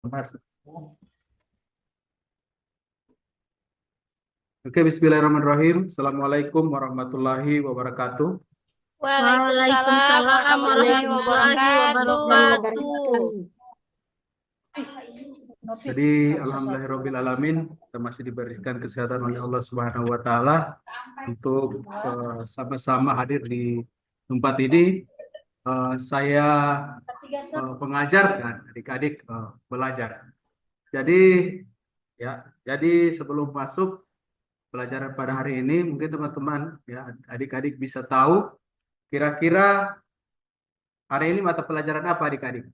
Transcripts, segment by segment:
Mas. Oke, bismillahirrahmanirrahim. Assalamualaikum warahmatullahi wabarakatuh. Waalaikumsalam Waalaikumsalam warahmatullahi warahmatullahi wabarakatuh. wabarakatuh. Jadi, alhamdulillahirabbil alamin, kita masih diberikan kesehatan oleh Allah Subhanahu wa taala untuk sama-sama hadir di tempat ini. Saya mengajarkan adik-adik belajar. Jadi sebelum masuk pelajaran pada hari ini, mungkin teman-teman ya adik-adik bisa tahu kira-kira hari ini mata pelajaran apa adik-adik?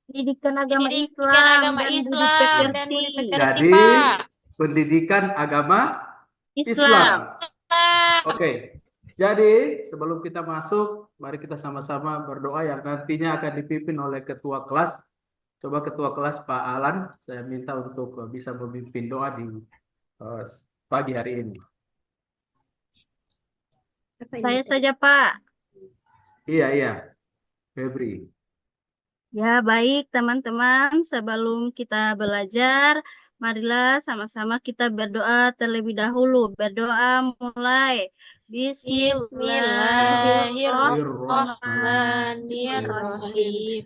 Pendidikan agama Pendidikan Islam agama dan budi Islam dan pekerti. budi pekerti, Jadi Pak. pendidikan agama Islam. Oke. Jadi sebelum kita masuk, mari kita sama-sama berdoa yang nantinya akan dipimpin oleh ketua kelas. Coba ketua kelas Pak Alan, saya minta untuk bisa memimpin doa di pagi hari ini. Saya saja, Pak. Iya, Febri. Ya, baik teman-teman. Sebelum kita belajar, marilah sama-sama kita berdoa terlebih dahulu. Berdoa mulai. Bismillahirrahmanirrahim.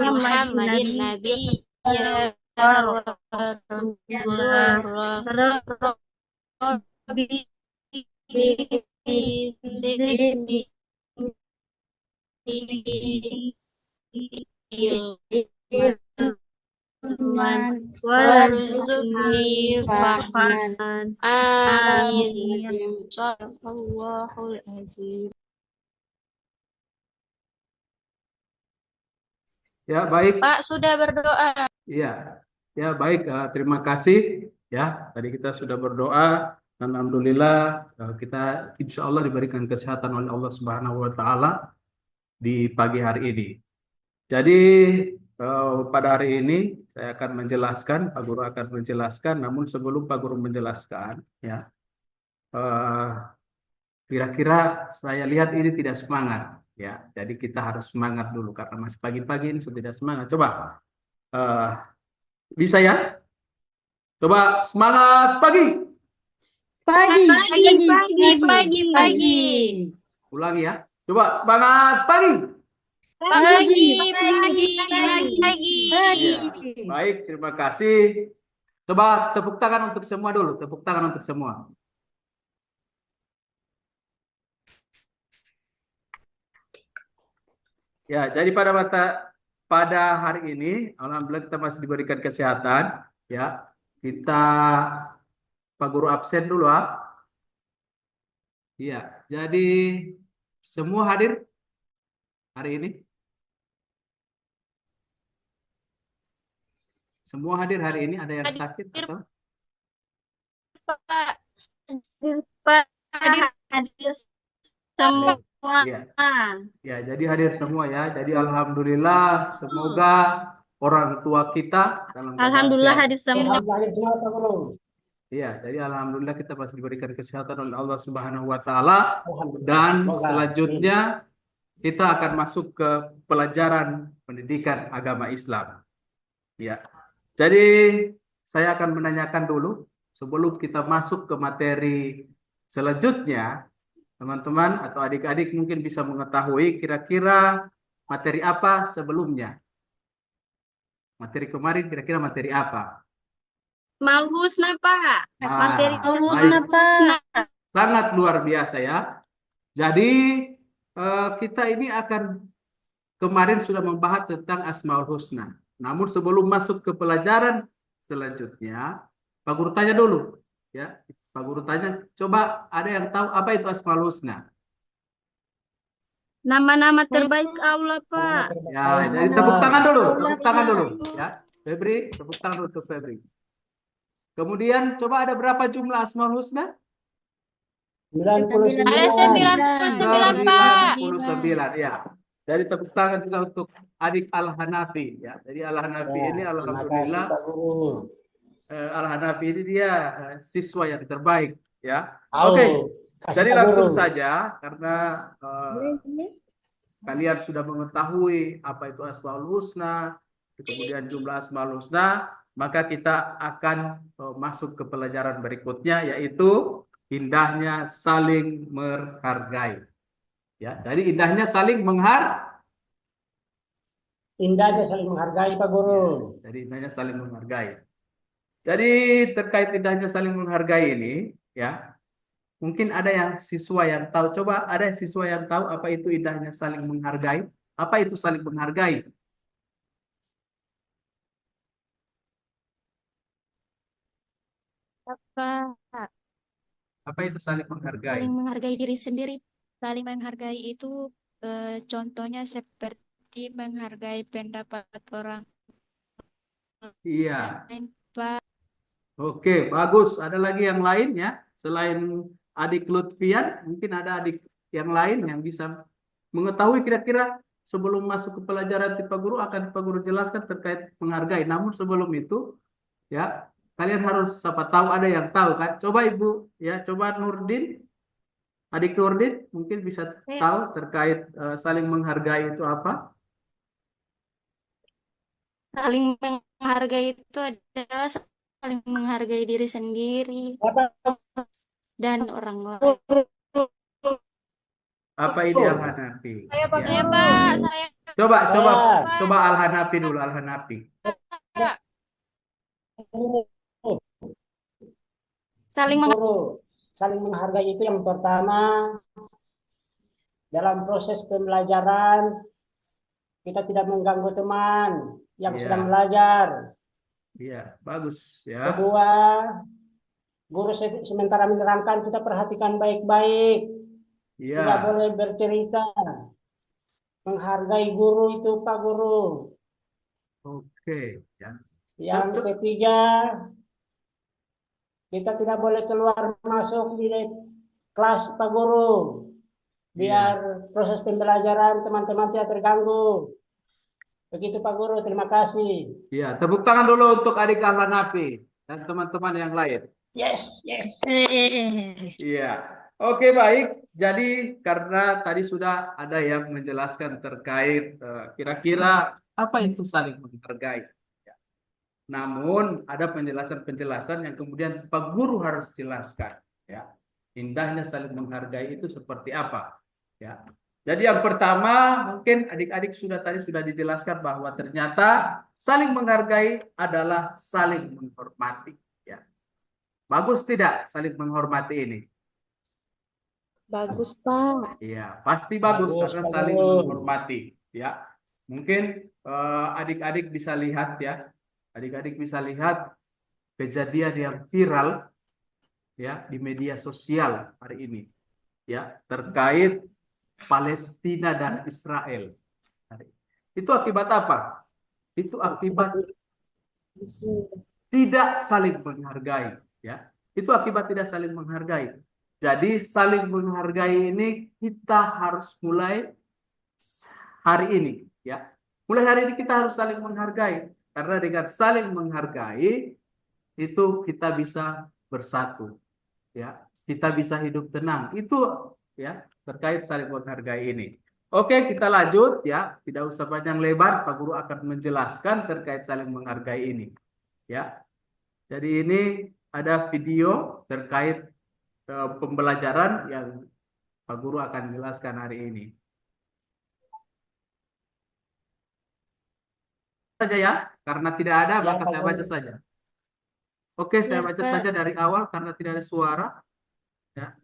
Muhammadin Nabi ya Rasulullah. Warzuqni fahman. Amin. Shallallahul azim. Ya, baik. Pak sudah berdoa. Iya. Ya, baik. Terima kasih. Ya, tadi kita sudah berdoa. Alhamdulillah kita insya Allah diberikan kesehatan oleh Allah Subhanahu wa taala di pagi hari ini. Jadi pada hari ini saya akan menjelaskan, Pak Guru akan menjelaskan, namun sebelum Pak Guru menjelaskan, ya kira-kira saya lihat ini tidak semangat, ya. Jadi kita harus semangat dulu karena masih pagi-pagi ini sudah tidak semangat. Coba bisa ya? Coba semangat pagi. Pagi. Ulangi ya. Coba semangat pagi. Pagi. Ya, baik, terima kasih. Coba tepuk tangan untuk semua dulu. Tepuk tangan untuk semua. Ya, jadi pada hari ini, alhamdulillah kita masih diberikan kesehatan. Ya, kita Pak Guru absen dulu, ah. Iya, jadi semua hadir hari ini. Semua hadir hari ini. Ada yang sakit atau? Pak. Pak, hadir semua. Ya. Ya, jadi hadir semua ya. Jadi alhamdulillah, semoga orang tua kita dalam keadaan Alhamdulillah sehat. hadir semua. Iya, jadi alhamdulillah kita masih diberikan kesehatan oleh Allah Subhanahu wa taala dan selanjutnya kita akan masuk ke pelajaran pendidikan agama Islam. Ya. Jadi saya akan menanyakan dulu sebelum kita masuk ke materi selanjutnya, teman-teman atau adik-adik mungkin bisa mengetahui kira-kira materi apa sebelumnya. Materi kemarin kira-kira materi apa? Asmaul Husna, Pak. Materi Pak. Sangat luar biasa ya. Jadi kita ini akan kemarin sudah membahas tentang Asmaul Husna. Namun sebelum masuk ke pelajaran selanjutnya, Pak Guru tanya dulu, ya. Pak Guru tanya, coba ada yang tahu apa itu Asmaul Husna? Nama-nama terbaik Allah, Pak. Ya, jadi tepuk tangan dulu, ya. Febri, tepuk tangan untuk Febri. Kemudian coba ada berapa jumlah Asmaul Husna? 99. Ada 99, Pak. 99, ya. Jadi tepuk tangan juga untuk adik Al-Hanafi, ya. Jadi Al-Hanafi ini alhamdulillah Al-Hanafi ini dia siswa yang terbaik, ya. Oke. Kasih Jadi Pak langsung Guru. saja karena kalian sudah mengetahui apa itu Asmaul Husna, kemudian jumlah Asmaul Husna, maka kita akan masuk ke pelajaran berikutnya, yaitu indahnya saling menghargai. Ya, jadi indahnya saling Indahnya saling menghargai Pak Guru. jadi indahnya saling menghargai. Jadi terkait indahnya saling menghargai ini, ya, mungkin ada yang siswa yang tahu. Coba ada siswa yang tahu apa itu indahnya saling menghargai? Apa itu saling menghargai? Pak, Apa itu saling menghargai? saling menghargai diri sendiri. Saling menghargai itu contohnya seperti menghargai pendapat orang Iya. lain, Pak. Oke, bagus. Ada lagi yang lain ya? Selain adik Lutfian, mungkin ada adik yang lain yang bisa mengetahui kira-kira sebelum masuk ke pelajaran Pak Guru akan Pak Guru jelaskan terkait menghargai. Namun sebelum itu, ya, kalian harus siapa tahu ada yang tahu kan? Coba Ibu, ya, coba Nurdin, adik Nurdin mungkin bisa Saya tahu terkait saling menghargai itu apa? saling menghargai itu adalah saling menghargai diri sendiri Bapak dan orang lain. Apa ini Al-Hanafi? Saya Pak Ya. Guru. Saya Coba, coba, Saya. coba Al-Hanafi dulu, Al-Hanafi. Saling Guru, saling menghargai itu yang pertama dalam proses pembelajaran kita tidak mengganggu teman yang Iya. sedang belajar. Iya, bagus ya. Kedua, guru sementara menerangkan kita perhatikan baik-baik. Iya, Tidak boleh bercerita. Menghargai guru itu Pak Guru. oke ya. Yang ketiga, kita tidak boleh keluar masuk di kelas Pak Guru. Biar proses pembelajaran teman-teman tidak terganggu. Begitu Pak Guru, terima kasih. Iya, tepuk tangan dulu untuk adik Al-Hanafi dan teman-teman yang lain. Yes, yes. Iya. Oke, baik. Jadi karena tadi sudah ada yang menjelaskan terkait kira-kira apa itu saling menghargai. Ya. Namun ada penjelasan-penjelasan yang kemudian Pak Guru harus jelaskan. Ya. Indahnya saling menghargai itu seperti apa? Ya. Jadi yang pertama mungkin adik-adik tadi sudah dijelaskan bahwa ternyata saling menghargai adalah saling menghormati. Ya. Bagus tidak saling menghormati ini? bagus, Pak. Iya, pasti bagus Bagus, karena Pak saling Guru. menghormati. Ya, mungkin adik-adik bisa lihat ya, adik-adik bisa lihat kejadian yang viral ya di media sosial hari ini, ya terkait Palestina dan Israel. Itu akibat apa? Itu akibat tidak saling menghargai. Ya, itu akibat tidak saling menghargai. Jadi saling menghargai ini kita harus mulai hari ini, ya. Mulai hari ini kita harus saling menghargai karena dengan saling menghargai itu kita bisa bersatu, ya. Kita bisa hidup tenang. Itu ya terkait saling menghargai ini. Oke, kita lanjut ya. Tidak usah panjang lebar, Pak Guru akan menjelaskan terkait saling menghargai ini, ya. Jadi ini ada video terkait pembelajaran yang Pak Guru akan jelaskan hari ini. Saja ya, karena tidak ada Ya, maka Pak saya Guru. baca saja. Oke, saya Ya, baca Pak. saja dari awal karena tidak ada suara. Ya.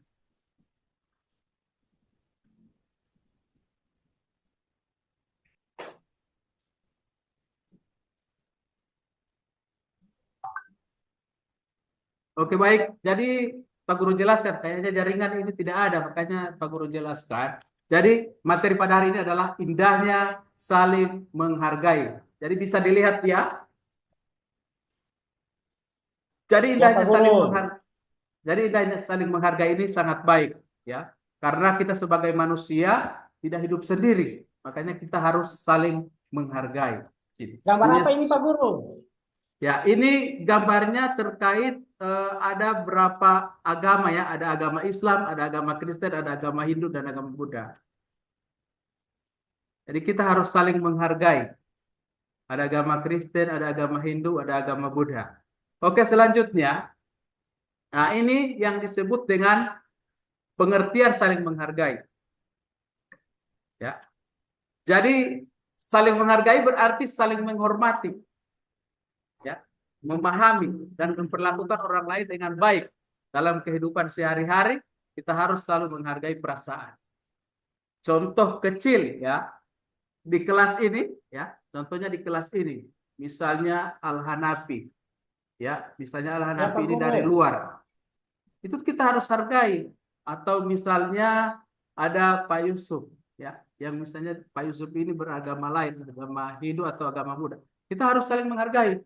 Oke, baik. Jadi Pak Guru jelaskan, kayaknya jaringan ini tidak ada, makanya Pak Guru jelaskan. Jadi materi pada hari ini adalah indahnya saling menghargai. Jadi bisa dilihat ya. Jadi Ya, indahnya Pak saling Guru. menghargai. Jadi indahnya saling menghargai ini sangat baik, ya. Karena kita sebagai manusia tidak hidup sendiri, makanya kita harus saling menghargai. Gambar Punya apa ini Pak Guru? Ya, ini gambarnya terkait ada berapa agama ya, ada agama Islam, ada agama Kristen, ada agama Hindu dan agama Buddha. Jadi kita harus saling menghargai. Ada agama Kristen, ada agama Hindu, ada agama Buddha. Oke, selanjutnya, nah ini yang disebut dengan pengertian saling menghargai. Ya, jadi saling menghargai berarti saling menghormati, ya, memahami dan memperlakukan orang lain dengan baik dalam kehidupan sehari-hari. Kita harus selalu menghargai perasaan. Contoh kecil ya di kelas ini, ya, contohnya di kelas ini, misalnya Al-Hanafi, ya, misalnya Al-Hanafi ini dari luar, itu kita harus hargai. Atau misalnya ada Pak Yusuf, ya, yang misalnya Pak Yusuf ini beragama lain, agama Hindu atau agama Buddha, kita harus saling menghargai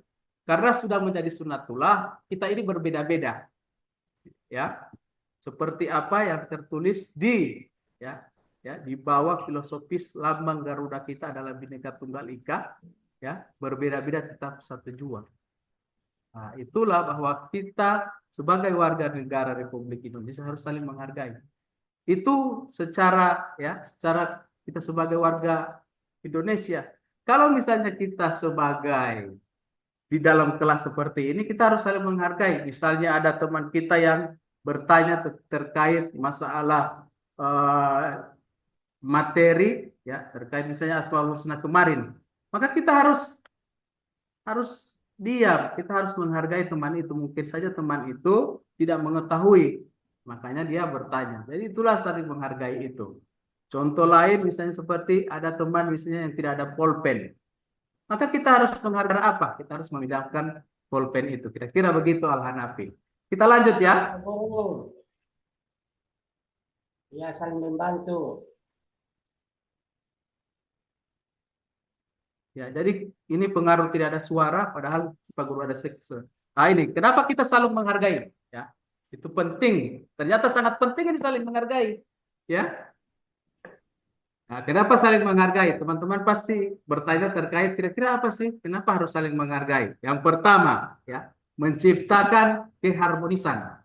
karena sudah menjadi sunatullah. Kita ini berbeda-beda, ya, seperti apa yang tertulis di di bawah filosofis lambang Garuda kita adalah Bhinneka Tunggal Ika, ya, berbeda-beda tetap satu jua. Nah, itulah bahwa kita sebagai warga negara Republik Indonesia harus saling menghargai. Itu secara kita sebagai warga Indonesia. Kalau misalnya kita sebagai di dalam kelas seperti ini, kita harus saling menghargai. Misalnya ada teman kita yang bertanya terkait masalah materi, ya, terkait misalnya Asmaul Husna kemarin, maka kita harus diam, kita harus menghargai teman itu. Mungkin saja teman itu tidak mengetahui, makanya dia bertanya. Jadi itulah saling menghargai itu. Contoh lain misalnya seperti ada teman misalnya yang tidak ada pulpen, maka kita harus menghargai apa? Kita harus memindahkan pulpen itu. Kira-kira begitu Al-Hanafi. Kita lanjut ya. Ya, saling membantu. Ya, jadi ini pengaruh tidak ada suara, padahal Pak Guru ada seksual. Nah ini, kenapa kita selalu menghargai? Ya, itu penting. Ternyata sangat penting ini saling menghargai. Ya. Nah, kenapa saling menghargai? Teman-teman pasti bertanya terkait kira-kira apa sih? Kenapa harus saling menghargai? Yang pertama, ya, menciptakan keharmonisan.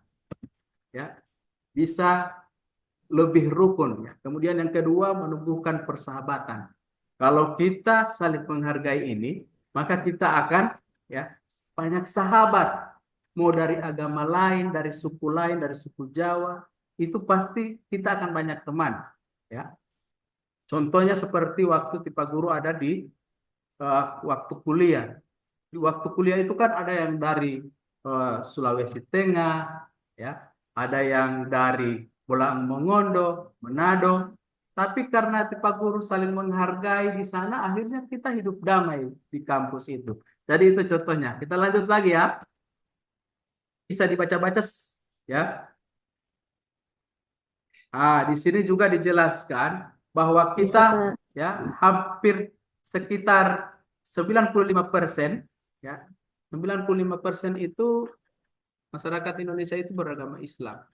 Ya, bisa lebih rukun. Ya. Kemudian yang kedua, menumbuhkan persahabatan. Kalau kita saling menghargai ini, maka kita akan banyak sahabat. Mau dari agama lain, dari suku lain, dari suku Jawa, itu pasti kita akan banyak teman. Ya. Contohnya seperti waktu Pak Guru ada di waktu kuliah. Di waktu kuliah itu kan ada yang dari Sulawesi Tengah, ya, ada yang dari Bolang Mongondo, Manado. Tapi karena Pak Guru saling menghargai di sana, akhirnya kita hidup damai di kampus itu. Jadi itu contohnya. Kita lanjut lagi ya. Bisa dibaca-baca ya. Di sini juga dijelaskan bahwa kita hampir sekitar 95%, ya. 95% itu masyarakat Indonesia itu beragama Islam,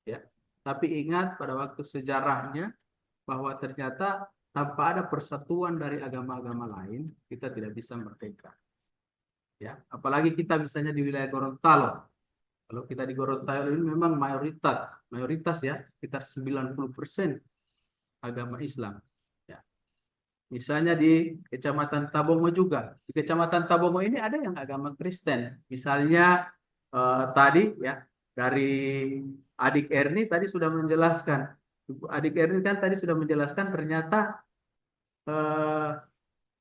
ya. Tapi ingat pada waktu sejarahnya bahwa ternyata tanpa ada persatuan dari agama-agama lain, kita tidak bisa merdeka. Ya, apalagi kita misalnya di wilayah Gorontalo. Kalau kita di Gorontalo ini memang mayoritas ya, sekitar 90% agama Islam. Ya. Misalnya di Kecamatan Tabongo juga. Di Kecamatan Tabongo ini ada yang agama Kristen. Misalnya tadi ya dari adik Erni tadi sudah menjelaskan. Adik Erni kan tadi sudah menjelaskan ternyata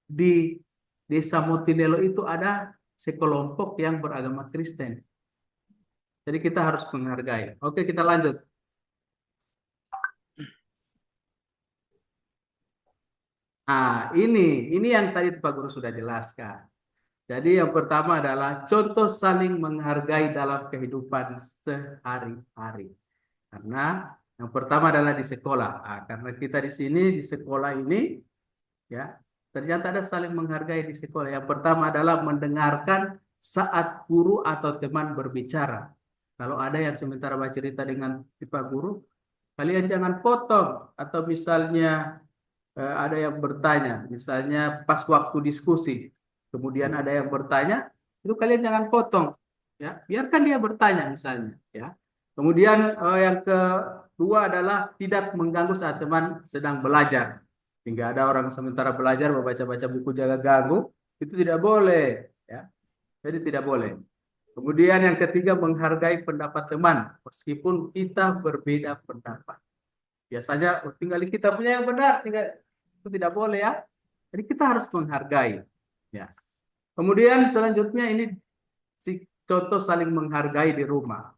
di Desa Motinelo itu ada sekelompok yang beragama Kristen. Jadi kita harus menghargai. Oke, kita lanjut. Nah, ini yang tadi Pak Guru sudah jelaskan. Jadi yang pertama adalah contoh saling menghargai dalam kehidupan sehari-hari. Karena yang pertama adalah di sekolah. Karena kita di sini di sekolah ini, ya, ternyata ada saling menghargai di sekolah. Yang pertama adalah mendengarkan saat guru atau teman berbicara. Kalau ada yang sementara bercerita dengan Pak Guru, kalian jangan potong. Atau misalnya ada yang bertanya, misalnya pas waktu diskusi, kemudian ada yang bertanya, itu kalian jangan potong, ya. Biarkan dia bertanya misalnya, ya. Kemudian yang kedua adalah tidak mengganggu saat teman sedang belajar. Hingga ada orang sementara belajar membaca-baca buku jaga ganggu, itu tidak boleh, ya. Jadi tidak boleh. Kemudian yang ketiga, menghargai pendapat teman meskipun kita berbeda pendapat. Biasanya tinggal kita punya yang benar, itu tidak boleh, ya. Jadi kita harus menghargai, ya. Kemudian selanjutnya ini contoh saling menghargai di rumah.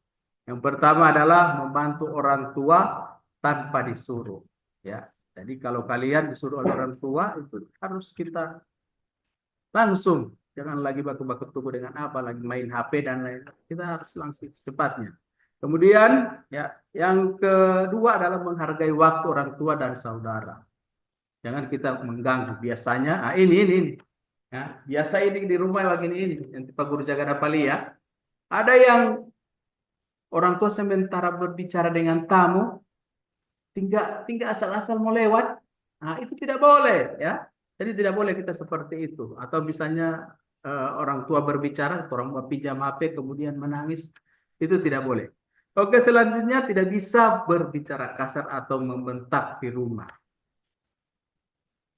Yang pertama adalah membantu orang tua tanpa disuruh, ya. Jadi kalau kalian disuruh oleh orang tua itu harus kita langsung, jangan lagi baku-baku tunggu dengan apa, lagi main HP dan lain. Kita harus langsung secepatnya. Kemudian ya, yang kedua adalah menghargai waktu orang tua dan saudara. Jangan kita mengganggu. Biasanya, ini. Ya, biasa ini di rumah lagi ini yang Pak Guru jaga Dapali, ya. Ada yang orang tua sementara berbicara dengan tamu, tinggal asal-asal mau lewat. Nah, itu tidak boleh, ya. Jadi tidak boleh kita seperti itu. Atau misalnya orang tua berbicara, orang tua pinjam HP kemudian menangis, itu tidak boleh. Oke, selanjutnya tidak bisa berbicara kasar atau membentak di rumah.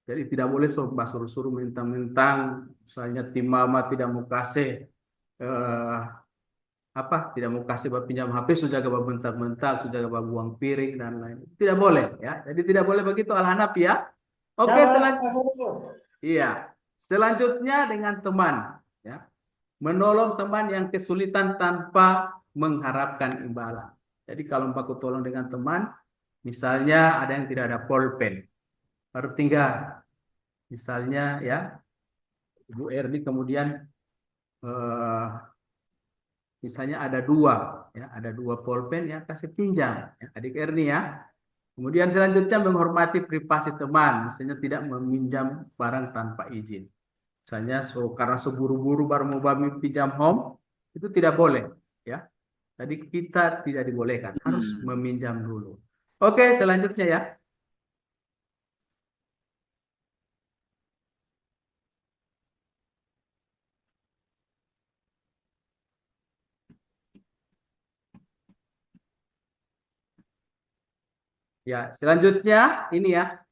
Jadi tidak boleh suruh-suruh mentang-mentang, misalnya tim mama tidak mau kasih tidak mau kasih buat pinjam HP, sudah gak bentak-bentak, sudah gak buang piring dan lain. Tidak boleh, ya. Jadi tidak boleh begitu Al-Hanaf, ya. Oke, selanjutnya dengan teman, ya. Menolong teman yang kesulitan tanpa mengharapkan imbalan. Jadi kalau aku tolong dengan teman, misalnya ada yang tidak ada pulpen, baru tinggal, misalnya ya, Ibu Erni kemudian misalnya ada dua pulpen, ya, kasih pinjam, ya, adik Erni, ya. Kemudian selanjutnya menghormati privasi teman, misalnya tidak meminjam barang tanpa izin. Misalnya karena seburu-buru baru mau pinjam home, itu tidak boleh, ya. Tadi kita tidak dibolehkan, harus meminjam dulu. Oke, selanjutnya, ya. Ya, selanjutnya ini, ya.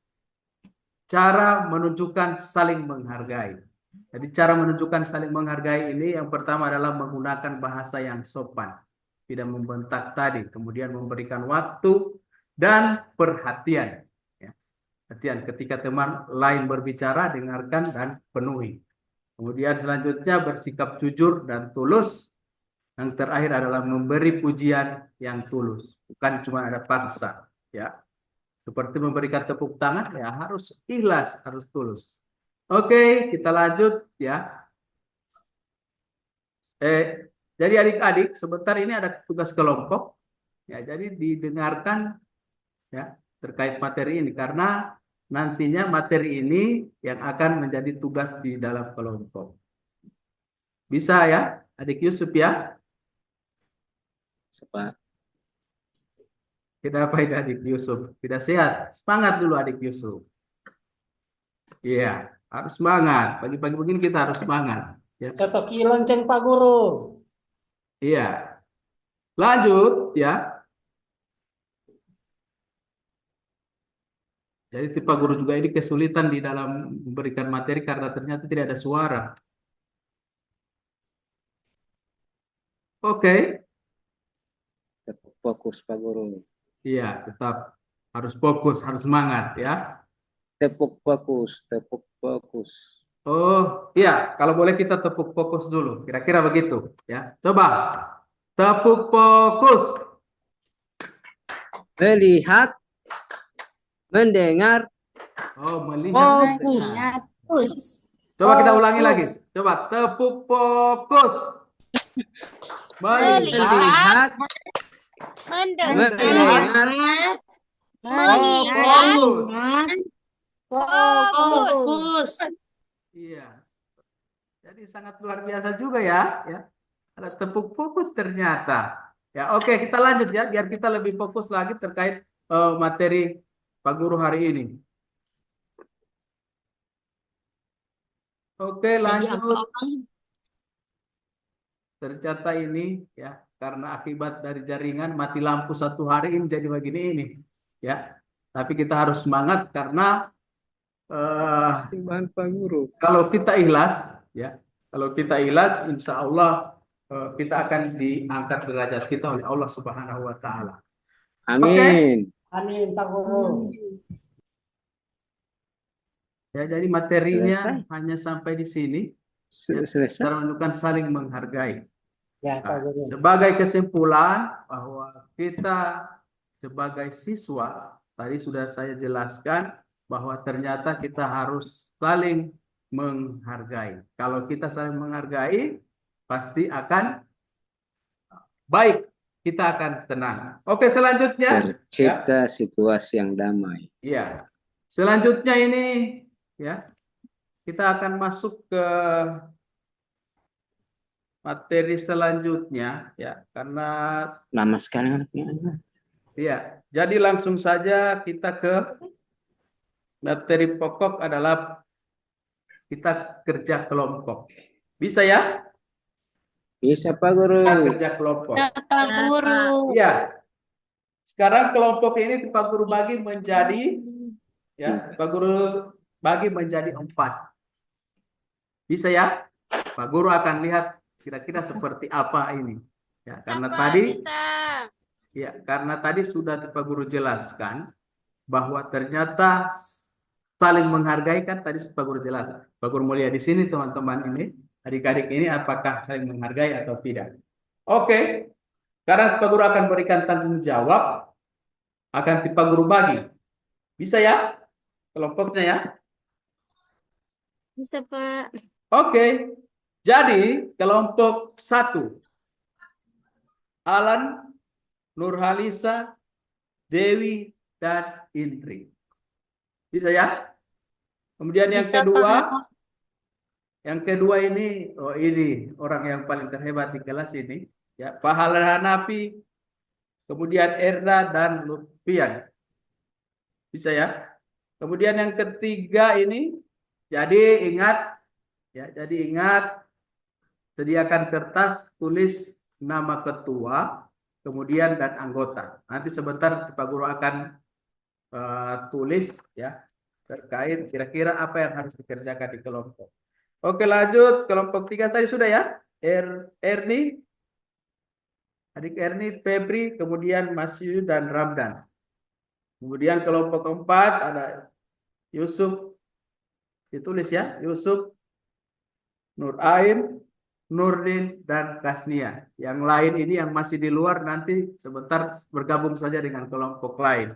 Cara menunjukkan saling menghargai. Jadi cara menunjukkan saling menghargai ini yang pertama adalah menggunakan bahasa yang sopan. Tidak membentak tadi, kemudian memberikan waktu dan perhatian. Ya. Perhatian ketika teman lain berbicara, dengarkan dan penuhi. Kemudian selanjutnya bersikap jujur dan tulus. Yang terakhir adalah memberi pujian yang tulus, bukan cuma ada paksa, ya. Seperti memberikan tepuk tangan, ya harus ikhlas, harus tulus. Oke, kita lanjut, ya. Jadi adik-adik, sebentar ini ada tugas kelompok, ya. Jadi didengarkan, ya, terkait materi ini karena nantinya materi ini yang akan menjadi tugas di dalam kelompok. Bisa, ya, adik Yusuf, ya? Pak. Kita apa adik Yusuf? Tidak sehat. Semangat dulu adik Yusuf. Iya, harus semangat. Pagi-pagi begini kita harus semangat. Ya. Cotoki lonceng Pak Guru. Iya. Lanjut, ya. Jadi Pak Guru juga ini kesulitan di dalam memberikan materi karena ternyata tidak ada suara. Oke. Tetap fokus Pak Guru. Iya, tetap harus fokus, harus semangat, ya. Tepuk fokus, tepuk fokus. Oh, iya, kalau boleh kita tepuk fokus dulu. Kira-kira begitu, ya. Coba. Tepuk fokus. Melihat, mendengar, Oh, melihat. Fokus. Coba kita ulangi lagi. Coba tepuk fokus. melihat, mendengar, Fokus. Iya. Jadi sangat luar biasa juga, ya. Ada tepuk fokus ternyata. Ya, oke, kita lanjut, ya, biar kita lebih fokus lagi terkait materi Pak Guru hari ini. Oke, lanjut. ternyata ini ya karena akibat dari jaringan mati lampu 1 hari ini jadi begini ini ya. Tapi kita harus semangat karena Simbahan Pak Guru. kalau kita ikhlas ya, kalau kita ikhlas insya Allah kita akan diangkat derajat kita oleh Allah Subhanahu wa taala. Amin. Amin, Pak Guru. Ya, jadi materinya Selesai. hanya sampai di sini. Selesai. Kita menunjukkan saling menghargai. Ya, Pak Nah, Guru. sebagai kesimpulan bahwa kita sebagai siswa tadi sudah saya jelaskan bahwa ternyata kita harus saling menghargai. Kalau kita saling menghargai, pasti akan baik. Kita akan tenang. Oke, selanjutnya. Tercipta situasi yang damai. Ya, selanjutnya ini ya kita akan masuk ke materi selanjutnya ya karena Lama sekali anaknya. ya jadi langsung saja kita ke materi pokok adalah kita kerja kelompok. Bisa ya? Bisa Pak Guru. Kita kerja kelompok. Pak Guru. Ya. Sekarang kelompok ini Pak Guru bagi menjadi ya, Pak Guru bagi menjadi 4. Bisa ya? Pak Guru akan lihat kira-kira seperti apa ini. Ya, karena tadi ya, karena tadi sudah Pak Guru jelaskan bahwa ternyata saling menghargai kan tadi Pak Guru jelas. Pak Guru mau lihat di sini teman-teman ini, adik-adik ini apakah saling menghargai atau tidak. Oke. Sekarang Pak Guru akan berikan tanggung jawab, akan Pak Guru bagi. Bisa ya? Kelompoknya ya? Bisa, Pak. Oke. Jadi kelompok 1. Alan, Nurhalisa, Dewi, dan Indri. Bisa ya? Kemudian yang Bisa, kedua, Pak. yang kedua ini, oh ini orang yang paling terhebat di kelas ini, ya Pahala Hanafi, kemudian Erna dan Lutfian. Bisa ya? Kemudian yang ketiga ini, jadi ingat, ya jadi ingat, sediakan kertas, tulis nama ketua, kemudian dan anggota. Nanti sebentar Pak Guru akan tulis ya terkait kira-kira apa yang harus dikerjakan di kelompok. Oke, lanjut kelompok 3 tadi sudah ya. Erni, adik Erni, Febri, kemudian Mas Yu dan Ramdan. Kemudian kelompok 4 ada Yusuf, ditulis ya, Yusuf, Nur Ain, Nurdin, dan Kasnia. Yang lain ini yang masih di luar nanti sebentar bergabung saja dengan kelompok lain.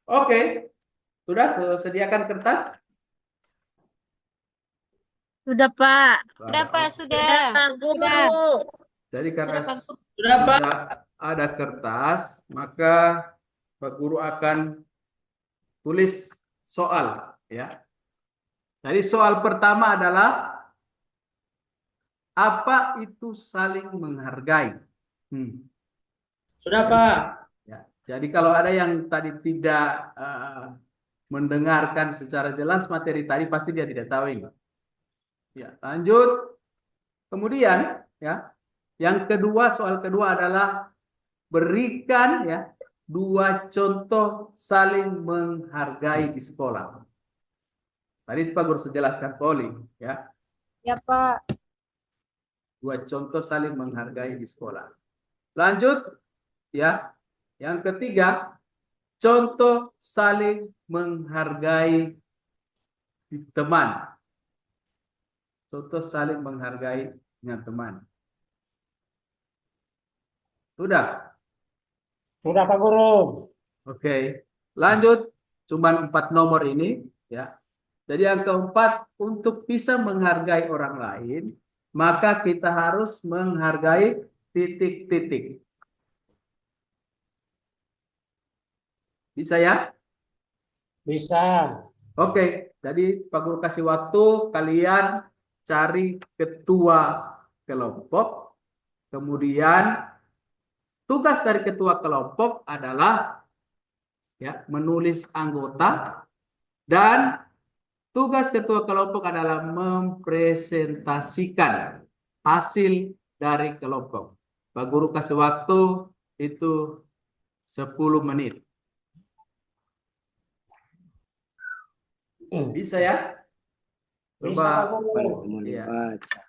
Oke, sudah sediakan kertas? Sudah, Pak. Sudah, Pak, sudah. Pak Guru. Jadi karena Sudah, Pak. sudah ada kertas, maka Pak Guru akan tulis soal ya. Jadi soal pertama adalah apa itu saling menghargai? Sudah, Pak. Ya. Jadi kalau ada yang tadi tidak mendengarkan secara jelas materi tadi pasti dia tidak tahu ini. Ya, lanjut. Kemudian ya, yang kedua soal kedua adalah berikan ya 2 contoh saling menghargai di sekolah. Tadi Pak Guru jelaskan Poli ya. Ya, Pak. 2 contoh saling menghargai di sekolah. Lanjut ya. Yang ketiga, contoh saling menghargai di teman. Contoh saling menghargai dengan teman. Sudah? Sudah, Pak Guru. Oke. Lanjut, cuman 4 nomor ini ya. Jadi yang keempat, untuk bisa menghargai orang lain, maka kita harus menghargai titik-titik. Bisa ya? Bisa. Oke, jadi Pak Guru kasih waktu kalian cari ketua kelompok. Kemudian tugas dari ketua kelompok adalah ya menulis anggota, dan tugas ketua kelompok adalah mempresentasikan hasil dari kelompok. Pak Guru kasih waktu itu 10 menit. Bisa ya? Bisa Pak Coba. Guru. Paling mau Iya. dibaca.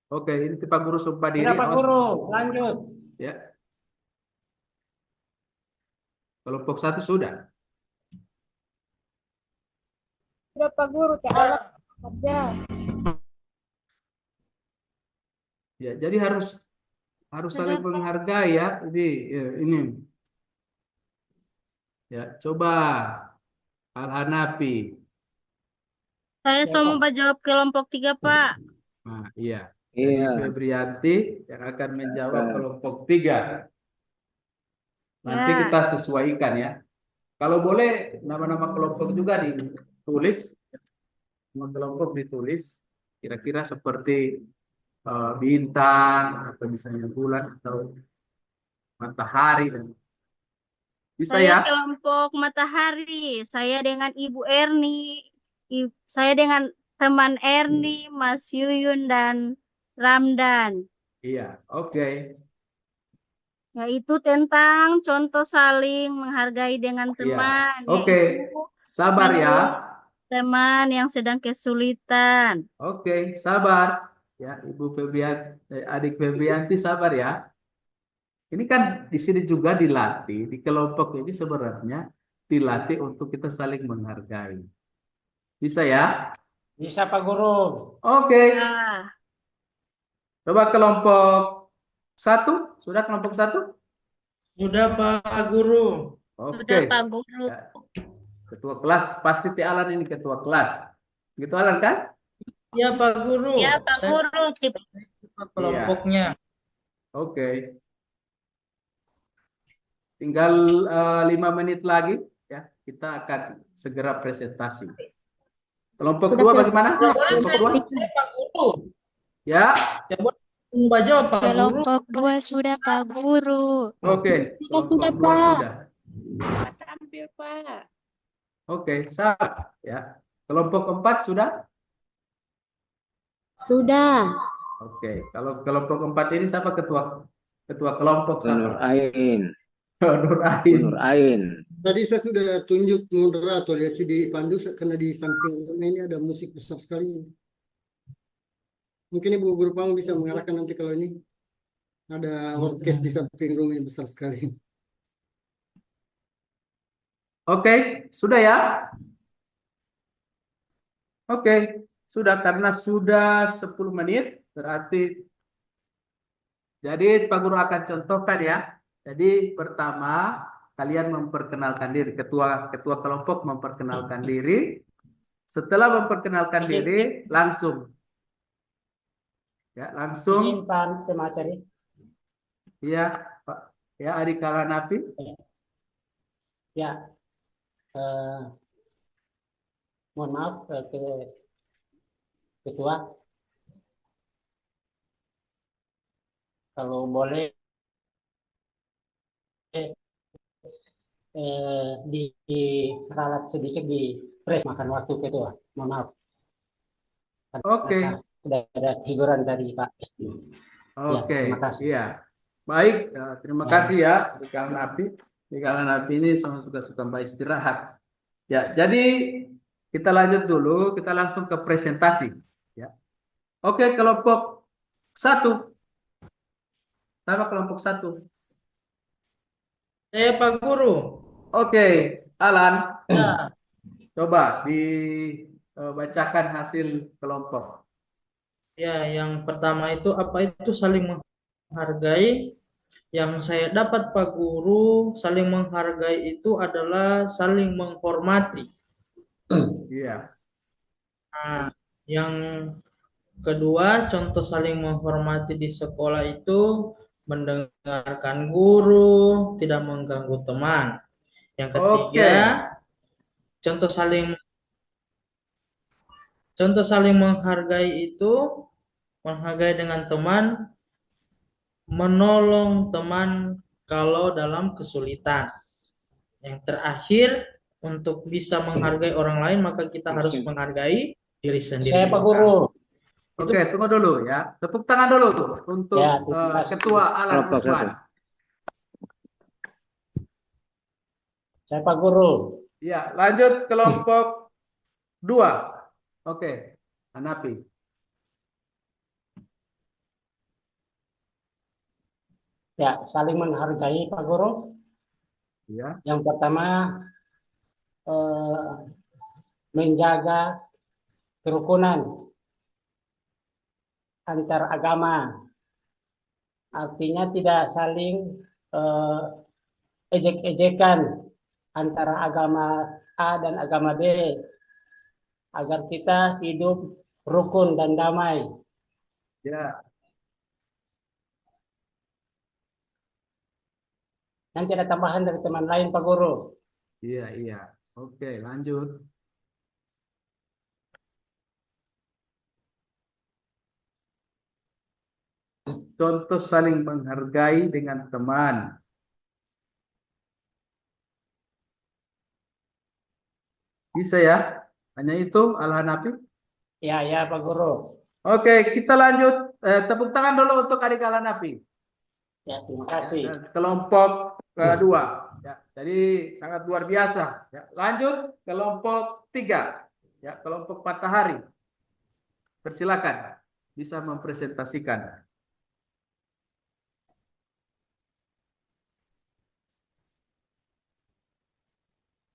Oke, ini Pak Guru sumpah diri. Sudah Pak Awas. Guru, lanjut. Ya. Kelompok 1 sudah. Sudah Pak Guru, teh alat kerja. Ya, jadi harus saling menghargai ya. Jadi ini. Ya, coba Al-Hanafi. Saya semua jawab kelompok 3, Pak. Nah, iya. Jadi Iya. Febrianti yang akan menjawab kelompok 3. Nanti Ya. kita sesuaikan ya. Kalau boleh nama-nama kelompok juga ditulis. Nama kelompok ditulis. Kira-kira seperti bintang atau misalnya bulan atau matahari. Bisa Saya ya? kelompok matahari. Saya dengan Ibu Erni. Saya dengan teman Erni, Mas Yuyun, dan Ramdan. Iya, oke. Yaitu tentang contoh saling menghargai dengan Iya. teman. Oke. Yaitu Sabar ya. teman yang sedang kesulitan. Oke, sabar. Ya, Ibu Febrianti, adik Febrianti sabar ya. Ini kan di sini juga dilatih, di kelompok ini sebenarnya dilatih untuk kita saling menghargai. Bisa ya? Bisa Pak Guru. Oke. Ah, Coba kelompok 1. Sudah kelompok 1? Sudah Pak Guru. sudah Oke. Pak Guru. Ya. Ketua kelas, pasti Ti Alan ini ketua kelas. Gitu Alan kan? Ya Pak Guru. Ya Pak Saya Guru. lupa kelompoknya. Oke. Tinggal 5 menit lagi ya, kita akan segera presentasi. Kelompok 2 bagaimana? Ya boleh Kelompok saya 2? boleh, Pak Guru. Ya. Ya boleh membaca Pak Guru. Kelompok 2 sudah Pak Guru. Oke. Kelompok sudah, 2 Pak. sudah. Tampil Pak. Oke, sah ya. Kelompok 4 sudah? Sudah. Oke, kalau kelompok 4 ini siapa ketua kelompok Nur siapa? Ain. Nur Ain. Nur Ain. Tadi saya sudah tunjuk moderator ya, di pandu karena di samping ini ada musik besar sekali. Mungkin Ibu Guru Pang bisa mengarahkan nanti kalau ini ada orkes di samping rumah yang besar sekali. Oke, sudah ya? Oke, sudah karena sudah 10 menit berarti jadi Pak Guru akan contohkan ya. Jadi pertama kalian memperkenalkan diri, ketua kelompok memperkenalkan diri. Setelah memperkenalkan diri langsung ya, langsung Izin Pak Pemateri. ya Pak ya Adik Kalanapi. Ya. Mohon maaf ke Ketua. Kalau boleh diralat sedikit di press makan waktu Ketua. Mohon maaf. Oke. Sudah ada hiburan dari Pak Esti. Oke, terima kasih. iya. Baik, terima kasih ya di kalangan api. Di kalangan api ini sama suka-suka Mbak istirahat. Ya, jadi kita lanjut dulu, kita langsung ke presentasi. Ya. Oke, kelompok 1. Sama kelompok 1. Saya Pak Guru. Oke, Alan, Ya, coba dibacakan hasil kelompok. ya, yang pertama itu apa itu saling menghargai. Yang saya dapat Pak Guru, saling menghargai itu adalah saling menghormati. Iya. Nah, yang kedua, contoh saling menghormati di sekolah itu mendengarkan guru, tidak mengganggu teman. Yang ketiga, contoh saling menghargai itu menghargai dengan teman, menolong teman kalau dalam kesulitan. Yang terakhir, untuk bisa menghargai orang lain, maka kita harus menghargai diri sendiri Saya Pak juga. Guru. Oke, tunggu dulu ya. Tepuk tangan dulu untuk Ya, terima kasih. Ketua Alan Kelompok Usman. satu. Saya Pak Guru. Ya, lanjut kelompok 2. Oke, Hanapi. Ya, saling menghargai Pak Guru. Ya, Yang pertama menjaga kerukunan antar agama. Artinya tidak saling ejek-ejekan antara agama A dan agama B, agar kita hidup rukun dan damai. ya, Nanti ada tambahan dari teman lain Pak Guru. iya, iya. Oke, lanjut. Contoh saling menghargai dengan teman. Bisa ya? Hanya itu, Al-Hanafi? Ya, ya Pak Guru. Oke, kita lanjut. Tepuk tangan dulu untuk adik Al-Hanafi. Ya, terima kasih. Kelompok kedua. Ya, jadi sangat luar biasa. Ya, lanjut kelompok 3. Ya, kelompok Matahari. Persilakan bisa mempresentasikan.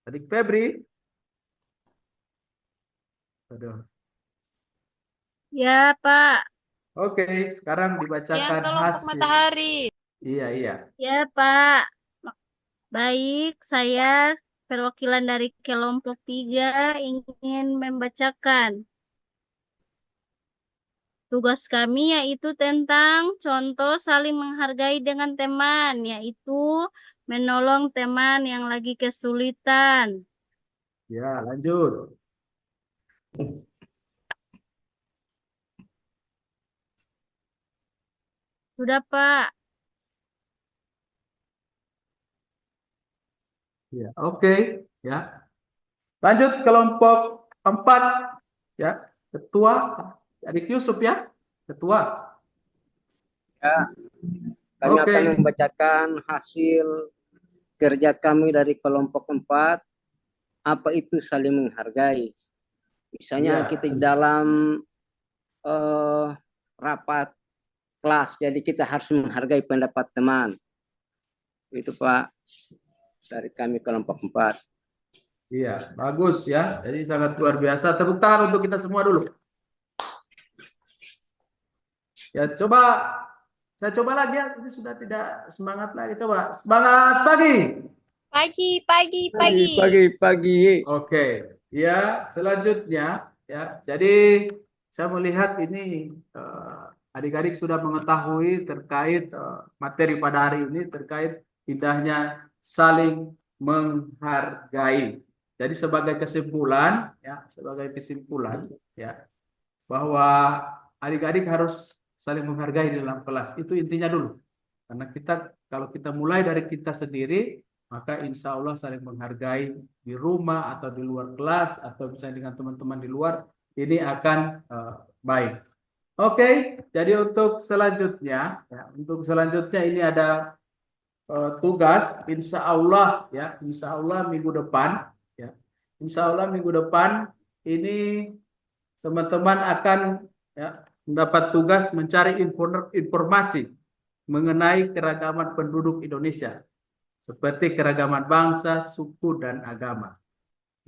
Adik Febri. Aduh. Ya, Pak. Oke, sekarang dibacakan kelompok hasil. matahari. Iya, iya. Ya, Pak. Baik, saya perwakilan dari kelompok 3 ingin membacakan tugas kami, yaitu tentang contoh saling menghargai dengan teman, yaitu menolong teman yang lagi kesulitan. Ya, lanjut. Sudah, Pak. Ya, oke, ya. Lanjut kelompok 4, ya. Ketua Adik Yusuf ya, ketua. Ya, kami Oke. akan membacakan hasil kerja kami dari kelompok 4. Apa itu saling menghargai? Misalnya Ya. kita di dalam rapat kelas, jadi kita harus menghargai pendapat teman. Itu Pak, dari kami kelompok 4. Iya, bagus ya. Jadi sangat luar biasa. Tepuk tangan untuk kita semua dulu. Ya, saya coba lagi ya. Ini sudah tidak semangat lagi. Coba semangat pagi. Pagi. Oke, ya selanjutnya ya. Jadi saya melihat ini adik-adik sudah mengetahui terkait materi pada hari ini terkait indahnya saling menghargai. Jadi sebagai kesimpulan ya bahwa adik-adik harus saling menghargai di dalam kelas. Itu intinya dulu. Karena kalau kita mulai dari kita sendiri, maka insya Allah saling menghargai di rumah atau di luar kelas atau misalnya dengan teman-teman di luar, ini akan baik. Oke, jadi untuk selanjutnya ini ada tugas, insya Allah minggu depan, ya, insya Allah minggu depan ini teman-teman akan ya, mendapat tugas mencari informasi mengenai keragaman penduduk Indonesia, seperti keragaman bangsa, suku, dan agama.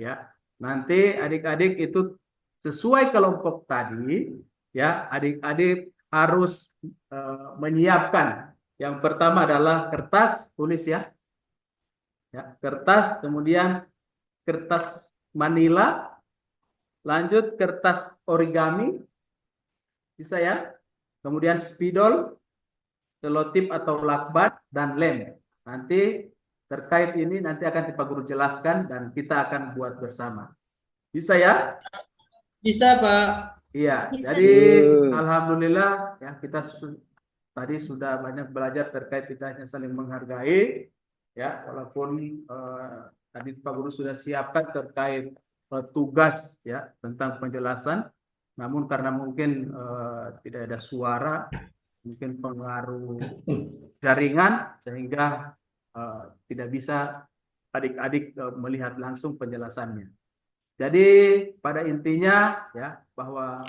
Ya, nanti adik-adik itu sesuai kelompok tadi, ya, adik-adik harus menyiapkan. Yang pertama adalah kertas tulis ya, kertas, kemudian kertas manila, lanjut kertas origami, bisa ya, kemudian spidol, selotip atau lakban, dan lem. Nanti terkait ini nanti akan Pak Guru jelaskan dan kita akan buat bersama. Bisa ya? Bisa, Pak. Iya, Bisa. jadi alhamdulillah ya kita tadi sudah banyak belajar terkait kita hanya saling menghargai ya, walaupun tadi Pak Guru sudah siapkan terkait tugas ya tentang penjelasan. Namun karena mungkin tidak ada suara, mungkin pengaruh jaringan sehingga tidak bisa adik-adik melihat langsung penjelasannya. Jadi pada intinya ya bahwa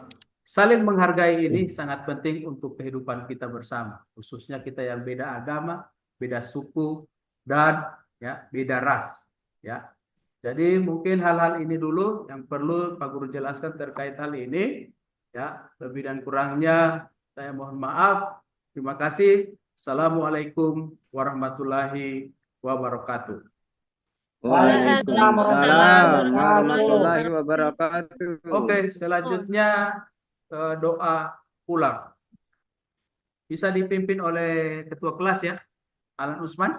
saling menghargai ini sangat penting untuk kehidupan kita bersama, khususnya kita yang beda agama, beda suku, dan ya beda ras. Ya, jadi mungkin hal-hal ini dulu yang perlu Pak Guru jelaskan terkait hal ini. Ya, lebih dan kurangnya saya mohon maaf. Terima kasih. Assalamualaikum warahmatullahi wabarakatuh. Waalaikumsalam warahmatullahi wabarakatuh. Oke, selanjutnya doa pulang. Bisa dipimpin oleh ketua kelas ya, Alan Usman.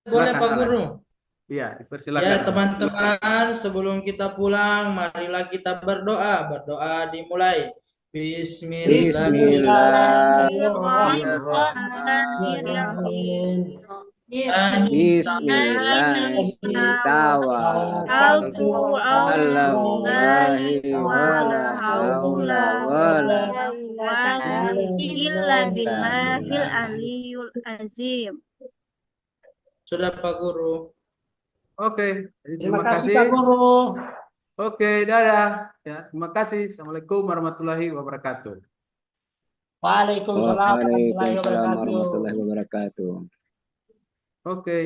Boleh Pak Alan. Guru. Iya, dipersilakan. Ya teman-teman, sebelum kita pulang, marilah kita berdoa. Berdoa dimulai. Bismillahirrahmanirrahim. Sudah Pak Guru. Oke, jadi Terima kasih Pak Guru. Oke, dadah. Ya, terima kasih. Assalamualaikum warahmatullahi wabarakatuh. Waalaikumsalam warahmatullahi Waalaikumsalam wabarakatuh. warahmatullahi wabarakatuh. Oke.